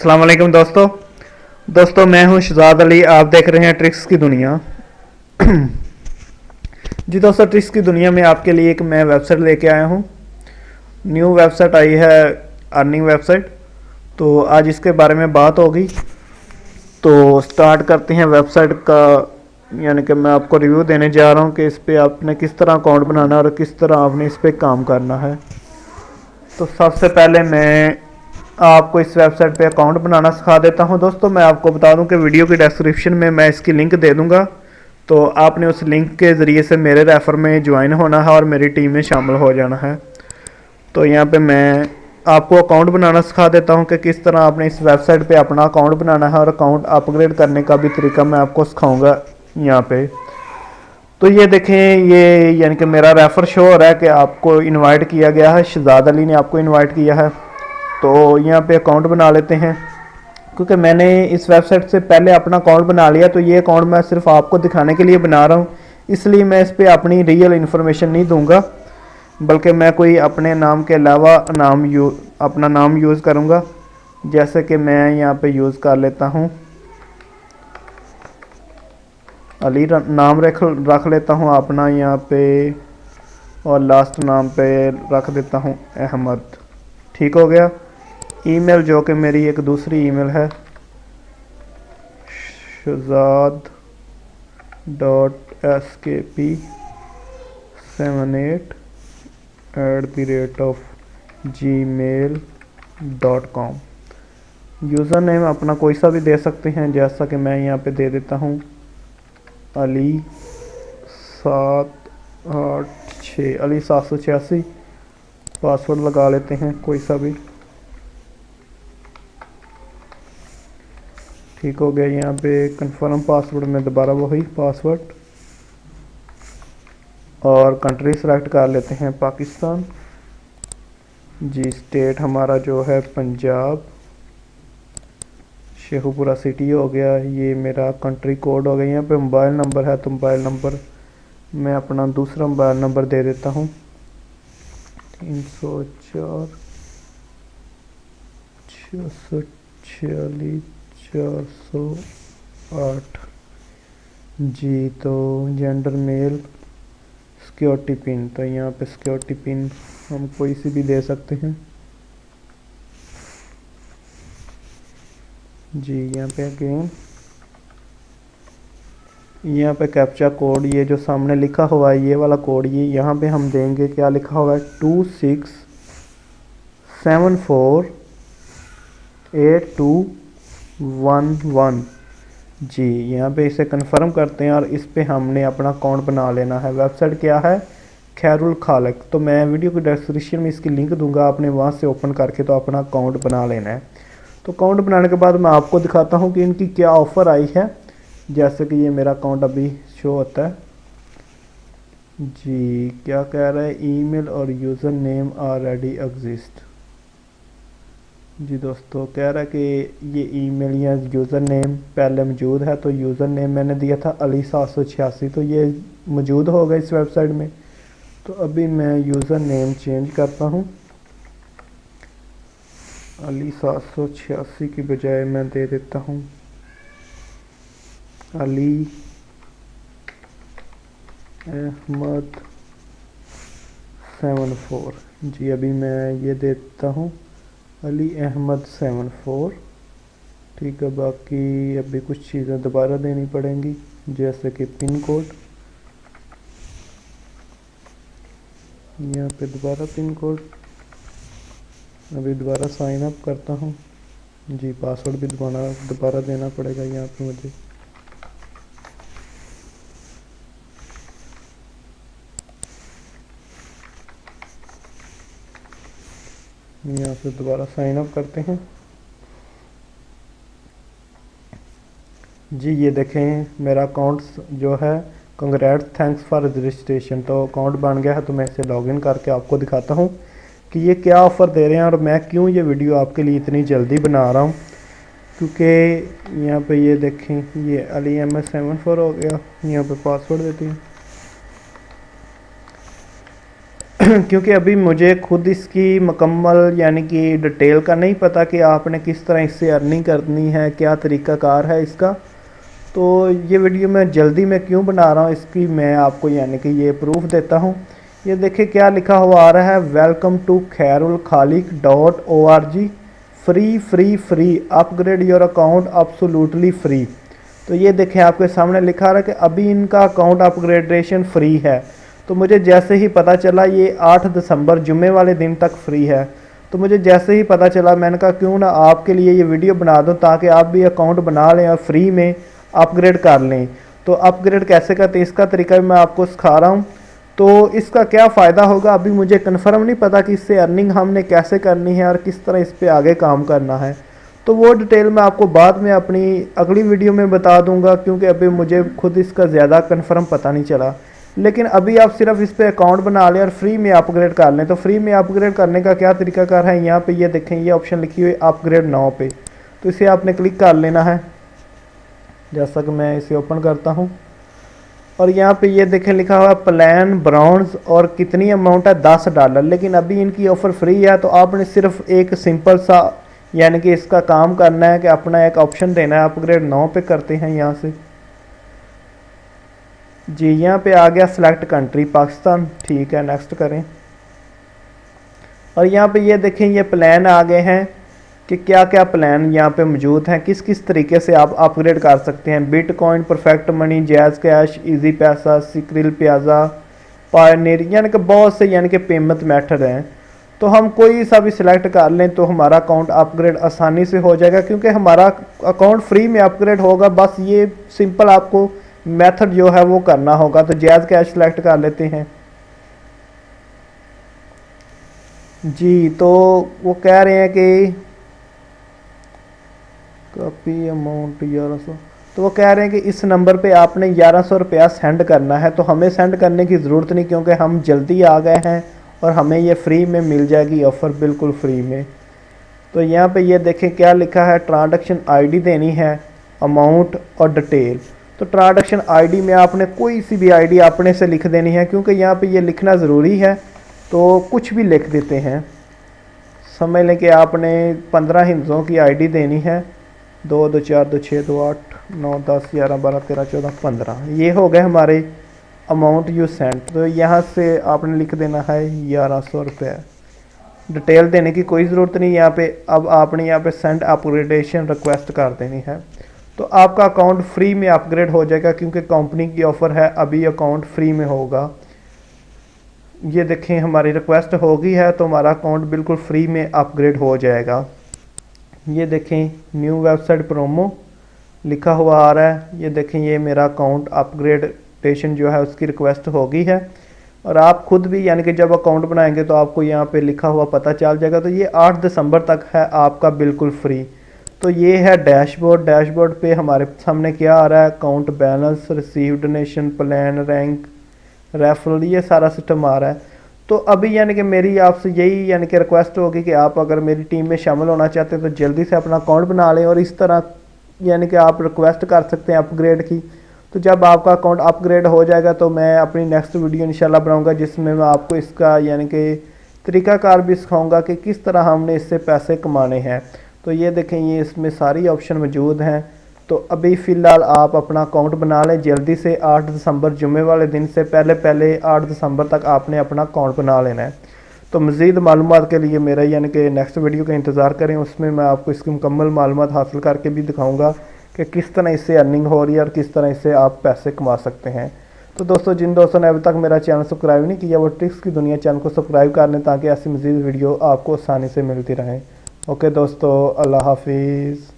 अस्सलाम वालेकुम दोस्तों मैं हूं शहजाद अली। आप देख रहे हैं ट्रिक्स की दुनिया। जी दोस्तों, ट्रिक्स की दुनिया में आपके लिए एक मैं वेबसाइट लेके आया हूं। न्यू वेबसाइट आई है, अर्निंग वेबसाइट। तो आज इसके बारे में बात होगी। तो स्टार्ट करते हैं वेबसाइट का। यानी कि मैं आपको रिव्यू देने जा रहा हूं कि इस पर आपने किस तरह अकाउंट बनाना है और किस तरह आपने इस पर काम करना है। तो सबसे पहले मैं आपको इस वेबसाइट पे अकाउंट बनाना सिखा देता हूं। दोस्तों मैं आपको बता दूं कि वीडियो की डिस्क्रिप्शन में मैं इसकी लिंक दे दूंगा। तो आपने उस लिंक के ज़रिए से मेरे रेफ़र में ज्वाइन होना है और मेरी टीम में शामिल हो जाना है। तो यहाँ पे मैं आपको अकाउंट बनाना सिखा देता हूँ कि किस तरह आपने इस वेबसाइट पे अपना अकाउंट बनाना है, और अकाउंट अपग्रेड करने का भी तरीका मैं आपको सिखाऊंगा यहाँ पे। तो ये देखें, ये यानी कि मेरा रेफ़र शो हो रहा है कि आपको इनवाइट किया गया है, शहजाद अली ने आपको इनवाइट किया है। तो यहाँ पे अकाउंट बना लेते हैं। क्योंकि मैंने इस वेबसाइट से पहले अपना अकाउंट बना लिया, तो ये अकाउंट मैं सिर्फ आपको दिखाने के लिए बना रहा हूँ। इसलिए मैं इस पर अपनी रियल इन्फॉर्मेशन नहीं दूंगा, बल्कि मैं कोई अपने नाम के अलावा अपना नाम यूज़ करूँगा। जैसे कि मैं यहाँ पे यूज़ कर लेता हूँ अली नाम रख लेता हूँ अपना यहाँ पे, और लास्ट नाम पे रख देता हूँ अहमद। ठीक हो गया। ईमेल जो कि मेरी एक दूसरी ईमेल है, shazad.skp78@gmail.com। यूज़र नेम अपना कोई सा भी दे सकते हैं, जैसा कि मैं यहाँ पे दे देता हूँ अली 786 अली 786। पासवर्ड लगा लेते हैं कोई सा भी। ठीक हो गया। यहाँ पे कंफर्म पासवर्ड में दोबारा वही पासवर्ड, और कंट्री सेलेक्ट कर लेते हैं पाकिस्तान। जी स्टेट हमारा जो है पंजाब, शेखुपुरा सिटी हो गया। ये मेरा कंट्री कोड हो गया। यहाँ पे मोबाइल नंबर है, तो मोबाइल नंबर मैं अपना दूसरा मोबाइल नंबर दे देता हूँ 304 646 408। जी तो जेंडर मेल, सिक्योरिटी पिन, तो यहाँ पे सिक्योरिटी पिन हम कोई सी भी दे सकते हैं। जी यहाँ पे अगेन, यहाँ पे कैप्चा कोड, ये जो सामने लिखा हुआ है ये वाला कोड, ये यहाँ पे हम देंगे। क्या लिखा हुआ है? 26748211। जी यहाँ पे इसे कंफर्म करते हैं, और इस पे हमने अपना अकाउंट बना लेना है। वेबसाइट क्या है? खैरुल खालिक। तो मैं वीडियो की डिस्क्रिप्शन में इसकी लिंक दूंगा, आपने वहाँ से ओपन करके तो अपना अकाउंट बना लेना है। तो अकाउंट बनाने के बाद मैं आपको दिखाता हूँ कि इनकी क्या ऑफ़र आई है। जैसे कि ये मेरा अकाउंट अभी शो होता है। जी क्या कह रहा है? ईमेल और यूज़र नेम ऑलरेडी एग्जिस्ट। जी दोस्तों कह रहा है कि ये ईमेल या यूज़र नेम पहले मौजूद है। तो यूज़र नेम मैंने दिया था अली 786, तो ये मौजूद होगा इस वेबसाइट में। तो अभी मैं यूज़र नेम चेंज करता हूँ। अली 786 की बजाय मैं दे देता हूँ अली अहमद 74। जी अभी मैं ये देता हूँ अली अहमद 74। ठीक है, बाकी अभी कुछ चीज़ें दोबारा देनी पड़ेंगी, जैसे कि पिन कोड। यहाँ पे दोबारा पिन कोड, अभी दोबारा साइन अप करता हूँ। जी पासवर्ड भी दोबारा देना पड़ेगा यहाँ पे मुझे। यहाँ से दोबारा साइन अप करते हैं। जी ये देखें मेरा अकाउंट जो है, कंग्रेट्स थैंक्स फॉर रजिस्ट्रेशन। तो अकाउंट बन गया है। तो मैं इसे लॉगिन करके आपको दिखाता हूँ कि ये क्या ऑफ़र दे रहे हैं, और मैं क्यों ये वीडियो आपके लिए इतनी जल्दी बना रहा हूँ। क्योंकि यहाँ पे ये देखें, ये अली MS74 हो गया। यहाँ पे पासवर्ड देती हूँ क्योंकि अभी मुझे खुद इसकी मुकम्मल यानी कि डिटेल का नहीं पता कि आपने किस तरह इससे अर्निंग करनी है, क्या तरीक़ाकार है इसका। तो ये वीडियो मैं जल्दी में क्यों बना रहा हूँ इसकी मैं आपको यानी कि ये प्रूफ देता हूँ। ये देखिए क्या लिखा हुआ आ रहा है, वेलकम टू खैरुलखालिक.org, free free free, upgrade your account absolutely free. तो ये देखें आपके सामने लिखा रहा है कि अभी इनका अकाउंट अपग्रेडेशन फ्री है। तो मुझे जैसे ही पता चला ये 8 दिसंबर जुम्मे वाले दिन तक फ्री है, तो मुझे जैसे ही पता चला मैंने कहा क्यों ना आपके लिए ये वीडियो बना दूं ताकि आप भी अकाउंट बना लें और फ्री में अपग्रेड कर लें। तो अपग्रेड कैसे करते हैं इसका तरीका भी मैं आपको सिखा रहा हूँ। तो इसका क्या फ़ायदा होगा अभी मुझे कन्फर्म नहीं पता कि इससे अर्निंग हमने कैसे करनी है और किस तरह इस पर आगे काम करना है। तो वो डिटेल मैं आपको बाद में अपनी अगली वीडियो में बता दूंगा, क्योंकि अभी मुझे खुद इसका ज़्यादा कन्फर्म पता नहीं चला। लेकिन अभी आप सिर्फ इस पर अकाउंट बना लें और फ्री में अपग्रेड कर लें। तो फ्री में अपग्रेड करने का क्या तरीकाकार है, यहाँ पे ये देखें ये ऑप्शन लिखी हुई अपग्रेड नाउ पे, तो इसे आपने क्लिक कर लेना है। जैसा कि मैं इसे ओपन करता हूँ और यहाँ पे ये देखें लिखा हुआ प्लान ब्राउन्स और कितनी अमाउंट है $10। लेकिन अभी इनकी ऑफ़र फ्री है, तो आपने सिर्फ एक सिंपल सा यानी कि इसका काम करना है कि अपना एक ऑप्शन देना है। अपग्रेड नाउ पे करते हैं यहाँ से जी, यहाँ पे आ गया सिलेक्ट कंट्री पाकिस्तान, ठीक है नेक्स्ट करें। और यहाँ पे ये देखें ये प्लान आ गए हैं कि क्या क्या प्लान यहाँ पे मौजूद हैं, किस किस तरीके से आप अपग्रेड कर सकते हैं। Bitcoin, perfect money, jazz cash, easy पैसा, सिक्रिल प्याजा, पायनियर, यानी कि बहुत से यानी कि पेमेंट मेथड हैं। तो हम कोई सा भी सिलेक्ट कर लें तो हमारा अकाउंट अपग्रेड आसानी से हो जाएगा, क्योंकि हमारा अकाउंट फ्री में अपग्रेड होगा। बस ये सिंपल आपको मेथड जो है वो करना होगा। तो जैज़ कैश सिलेक्ट कर लेते हैं जी। तो वो कह रहे हैं कि कॉपी अमाउंट 1100, तो वो कह रहे हैं कि इस नंबर पे आपने 1100 रुपया सेंड करना है। तो हमें सेंड करने की ज़रूरत नहीं, क्योंकि हम जल्दी आ गए हैं और हमें ये फ्री में मिल जाएगी ऑफ़र, बिल्कुल फ्री में। तो यहाँ पे ये देखें क्या लिखा है, ट्रांजैक्शन आईडी देनी है, अमाउंट और डिटेल। तो ट्रांजैक्शन आईडी में आपने कोई सी भी आईडी अपने से लिख देनी है, क्योंकि यहाँ पे ये लिखना ज़रूरी है। तो कुछ भी लिख देते हैं, समझ लें कि आपने 15 हिंदुओं की आईडी देनी है, 2 2 4 2 6 2 8 9 10 11 12 13 14 15। ये हो गए हमारे अमाउंट यू सेंड। तो यहाँ से आपने लिख देना है 1100 रुपये। डिटेल देने की कोई ज़रूरत नहीं यहाँ पे। अब आपने यहाँ पे सेंड अपग्रेडेशन रिक्वेस्ट कर देनी है, तो आपका अकाउंट फ्री में अपग्रेड हो जाएगा, क्योंकि कंपनी की ऑफ़र है, अभी अकाउंट फ्री में होगा। ये देखें हमारी रिक्वेस्ट हो गई है, तो हमारा अकाउंट बिल्कुल फ्री में अपग्रेड हो जाएगा। ये देखें न्यू वेबसाइट प्रोमो लिखा हुआ आ रहा है। ये देखें ये मेरा अकाउंट अपग्रेडेशन जो है उसकी रिक्वेस्ट हो गई है। और आप खुद भी यानी कि जब अकाउंट बनाएंगे तो आपको यहाँ पे लिखा हुआ पता चल जाएगा। तो ये 8 दिसंबर तक है आपका बिल्कुल फ्री। तो ये है डैशबोर्ड। डैशबोर्ड पे हमारे सामने क्या आ रहा है, account balance, receive donation, plan, rank, referral, ये सारा सिस्टम आ रहा है। तो अभी यानी कि मेरी आपसे यही यानी कि रिक्वेस्ट होगी कि आप अगर मेरी टीम में शामिल होना चाहते हैं तो जल्दी से अपना अकाउंट बना लें, और इस तरह यानी कि आप रिक्वेस्ट कर सकते हैं अपग्रेड की। तो जब आपका अकाउंट अपग्रेड हो जाएगा तो मैं अपनी नेक्स्ट वीडियो इंशाल्लाह बनाऊंगा, जिसमें मैं आपको इसका यानी कि तरीक़ाकार भी सिखाऊंगा कि किस तरह हमने इससे पैसे कमाने हैं। तो ये देखें ये इसमें सारी ऑप्शन मौजूद हैं। तो अभी फ़िलहाल आप अपना अकाउंट बना लें जल्दी से। 8 दिसंबर जुम्मे वाले दिन से पहले 8 दिसंबर तक आपने अपना अकाउंट बना लेना है। तो मज़ीद मालूमात के लिए मेरा यानी कि नेक्स्ट वीडियो का इंतज़ार करें, उसमें मैं आपको इसकी मुकम्मल मालूमात हासिल करके भी दिखाऊंगा कि किस तरह इससे अर्निंग हो रही है और किस तरह इससे आप पैसे कमा सकते हैं। तो दोस्तों जिन दोस्तों ने अभी तक मेरा चैनल सब्सक्राइब नहीं किया वो ट्रिक्स की दुनिया चैनल को सब्सक्राइब कर लें, ताकि ऐसी मज़ीद वीडियो आपको आसानी से मिलती रहें। ओके दोस्तों, अल्लाह हाफिज़।